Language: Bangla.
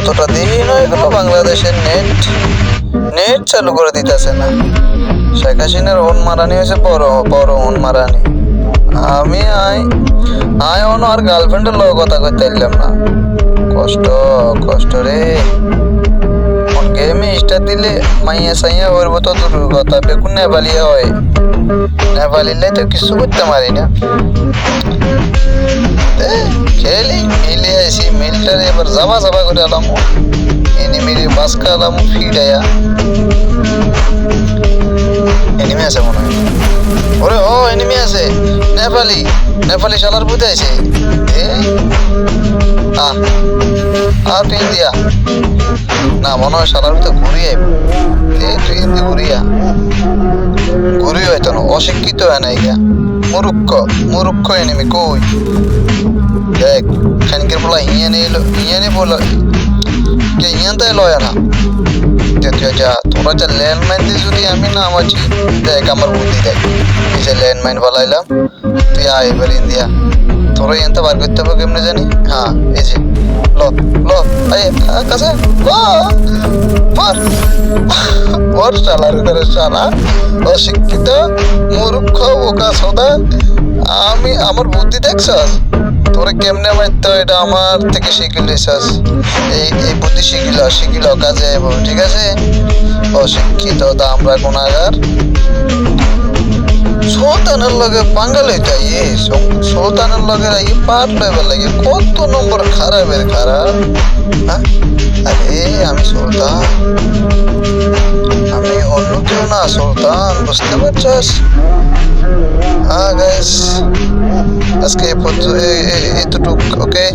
কতটা দিন হয়ে গেল বাংলাদেশের নেট নেট চালু করে দিতেছে না। শেখ হাসিনার মারানি হয়েছে বড় বড় মারানি। আমি আয় অন আর গার্লফ্রেন্ডের লগে কথা কইতে পারলাম না। কষ্ট কষ্ট রে। গেমে স্টার দিলে মাইয়া সাইয়া ওর তো দূর কথা, বেগুন নেপালিয়া হয়। নেপালিলে তো কিছু করতে পারি না। খেলি মিলে আইসি, মিলটারে এবার যাবা যাবা করে আলাম। এনিমির বাসকা আলাম ফিডাইয়া। এনিমি আছে মনে হয়। ওরে ও এনিমি আছে। নেপালি নেপালি শালার বুঝে আছে। আর তুই দিয়া না মনে হয় শালার তো ঘুরিয়ে তুই হিন্দি ঘুরি হয়তো না, অশিক্ষিত হয় না ইয়া। মুরুক্ষ এনিমি কই দেখ খানিকের বলা ইয়ানি বলা কে ইয়ানটাই লয় না। যা তোরা যা ল্যান্ডমাইন দিয়ে যদি আমি না আমাছি, দেখ আমার বুদ্ধি দেখ। এই যে ল্যান্ডমাইন বলাইলাম, তুই আয় এবার ইন্ডিয়া। তোরা ইয়ানটা বার করতে হবে কেমনে জানি। হ্যাঁ এই যে কাছে ওর চালার করে চালা অশিক্ষিত মূর্খ বোকা সদা। আমি আমার বুদ্ধি দেখছস, তোরা কেমনে মারতে এটা আমার থেকে শিখিলিছস। এই বুদ্ধি শিখিল কাজে আইব, ঠিক আছে। অশিক্ষিত আমরা গুণাগার। সুলতানের লগে বাঙালি যাই, সুলতানের লগে পার লেভেল লাগে। কত নম্বর খারাপের খারাপ। হ্যাঁ আরে আমি সুলতান, আমি অন্য কেউ না। সুলতান বুঝতে পারছস। হ্যাঁ গাইস আজকে এতটুক, ওকে।